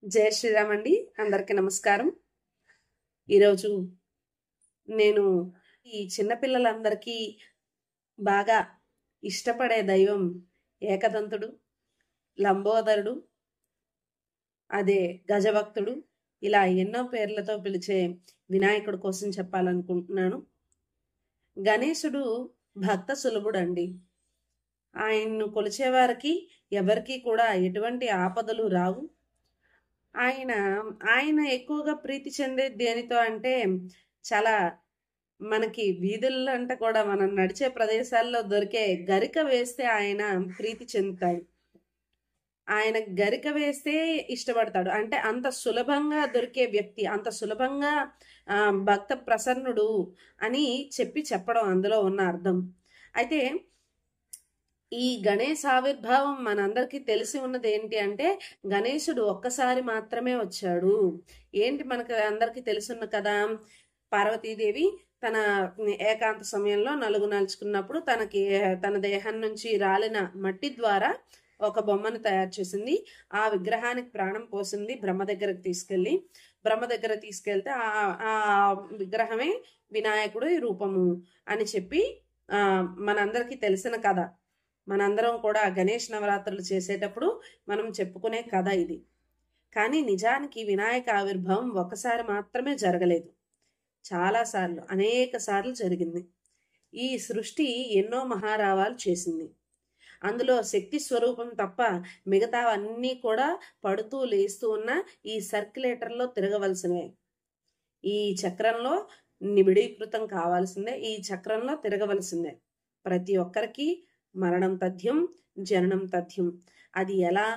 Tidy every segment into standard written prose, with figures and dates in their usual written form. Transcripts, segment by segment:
జై శ్రీరామ్ అండి. అందరికీ నమస్కారం. ఈరోజు నేను ఈ చిన్నపిల్లలందరికీ బాగా ఇష్టపడే దైవం ఏకదంతుడు, లంబోదరుడు, అదే గజభక్తుడు, ఇలా ఎన్నో పేర్లతో పిలిచే వినాయకుడి కోసం చెప్పాలనుకుంటున్నాను. గణేశుడు భక్త సులభుడు అండి. ఆయన్ను కొలిచేవారికి ఎవరికి కూడా ఎటువంటి ఆపదలు రావు. ఆయన ఎక్కువగా ప్రీతి చెందేది దేనితో అంటే, చాలా మనకి వీధుల్లో అంటే కూడా మనం నడిచే ప్రదేశాల్లో దొరికే గరిక వేస్తే ఆయన ప్రీతి చెందుతాడు. ఆయన గరిక వేస్తే ఇష్టపడతాడు. అంటే అంత సులభంగా దొరికే వ్యక్తి, అంత సులభంగా భక్త ప్రసన్నుడు అని చెప్పడం అందులో ఉన్న అర్థం. అయితే ఈ గణేశ ఆవిర్భావం మనందరికీ తెలిసి ఉన్నది ఏంటి అంటే, గణేశుడు ఒక్కసారి మాత్రమే వచ్చాడు. ఏంటి మనకు అందరికీ తెలుసున్న కదా, పార్వతీదేవి తన ఏకాంత సమయంలో నలుగు నలుచుకున్నప్పుడు తన దేహం నుంచి రాలిన మట్టి ద్వారా ఒక బొమ్మను తయారు చేసింది. ఆ విగ్రహానికి ప్రాణం పోసింది. బ్రహ్మ దగ్గర తీసుకెళ్తే ఆ విగ్రహమే వినాయకుడు రూపము అని చెప్పి మనందరికీ తెలిసిన కథ. మనందరం కూడా గణేష్ నవరాత్రులు చేసేటప్పుడు మనం చెప్పుకునే కథ ఇది. కానీ నిజానికి వినాయక ఆవిర్భావం ఒకసారి మాత్రమే జరగలేదు, చాలాసార్లు, అనేక సార్లు జరిగింది. ఈ సృష్టి ఎన్నో మహారావాలు చేసింది. అందులో శక్తి స్వరూపం తప్ప మిగతావన్నీ కూడా పడుతూ లేస్తూ ఉన్న ఈ సర్క్యులేటర్లో తిరగవలసినవే. ఈ చక్రంలో నిబిడీకృతం కావాల్సిందే, ఈ చక్రంలో తిరగవలసిందే. ప్రతి ఒక్కరికి మరణం తథ్యం, జననం తథ్యం. అది ఎలా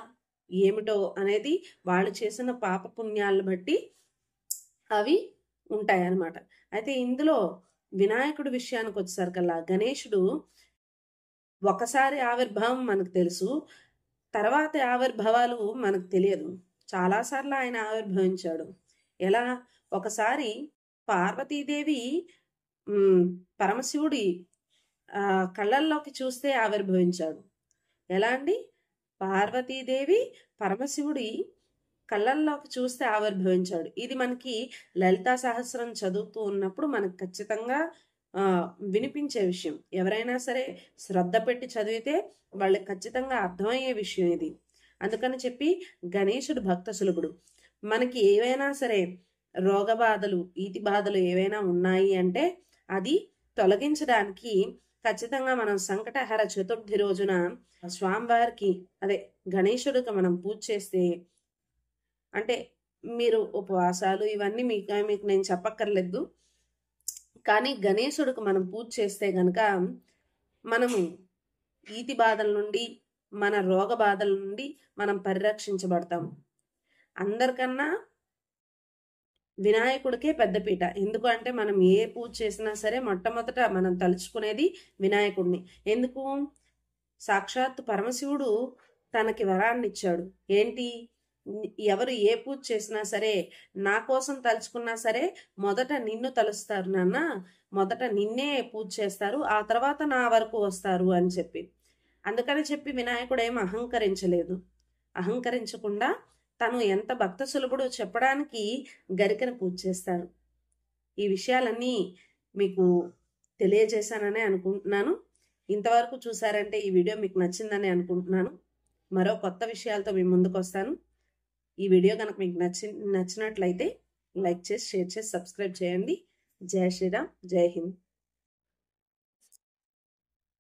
ఏమిటో అనేది వాళ్ళు చేసిన పాప పుణ్యాలను బట్టి అవి ఉంటాయన్నమాట. అయితే ఇందులో వినాయకుడి విషయానికి వచ్చేసరికల్లా గణేశుడు ఒకసారి ఆవిర్భావం మనకు తెలుసు, తర్వాత ఆవిర్భావాలు మనకు తెలియదు. చాలాసార్లు ఆయన ఆవిర్భవించాడు. ఎలా? ఒకసారి పార్వతీదేవి పరమశివుడి కళ్ళల్లోకి చూస్తే ఆవిర్భవించాడు. ఎలా అండి? పార్వతీదేవి పరమశివుడి కళ్ళల్లోకి చూస్తే ఆవిర్భవించాడు. ఇది మనకి లలితా సహస్రం చదువుతూ ఉన్నప్పుడు మనకు ఖచ్చితంగా వినిపించే విషయం. ఎవరైనా సరే శ్రద్ధ పెట్టి చదివితే వాళ్ళకి ఖచ్చితంగా అర్థమయ్యే విషయం ఇది. అందుకని చెప్పి గణేశుడు భక్త సులభుడు. మనకి ఏవైనా సరే రోగ బాధలు, ఈతి బాధలు ఏవైనా ఉన్నాయి అంటే అది తొలగించడానికి ఖచ్చితంగా మనం సంకటహర చతుర్థి రోజున స్వామివారికి, అదే గణేశుడికి మనం పూజ చేస్తే, అంటే మీరు ఉపవాసాలు ఇవన్నీ మీకు నేను చెప్పక్కర్లేదు, కానీ గణేశుడికి మనం పూజ చేస్తే గనక మనము ఈతి బాధల నుండి, మన రోగ బాధల నుండి మనం పరిరక్షించబడతాము. అందరికన్నా వినాయకుడికే పెద్దపీట. ఎందుకు అంటే మనం ఏ పూజ చేసినా సరే మొట్టమొదట మనం తలుచుకునేది వినాయకుడిని. ఎందుకు? సాక్షాత్తు పరమశివుడు తనకి వరాన్ని ఇచ్చాడు. ఏంటి? ఎవరు ఏ పూజ చేసినా సరే, నా కోసం తలుచుకున్నా సరే మొదట నిన్ను తలుస్తారు నాన్న, మొదట నిన్నే పూజ చేస్తారు, ఆ తర్వాత నా వరకు వస్తారు అని చెప్పి. అందుకని చెప్పి వినాయకుడు ఏం అహంకరించకుండా తను ఎంత భక్త సులభుడో చెప్పడానికి గరికను పూజ చేస్తాడు. ఈ విషయాలన్నీ మీకు తెలియజేశానని అనుకుంటున్నాను. ఇంతవరకు చూసారంటే ఈ వీడియో మీకు నచ్చిందని అనుకుంటున్నాను. మరో కొత్త విషయాలతో మీ ముందుకు వస్తాను. ఈ వీడియో కనుక మీకు నచ్చినట్లయితే లైక్ చేసి, షేర్ చేసి, సబ్స్క్రైబ్ చేయండి. జై శ్రీరామ్, జై హింద్.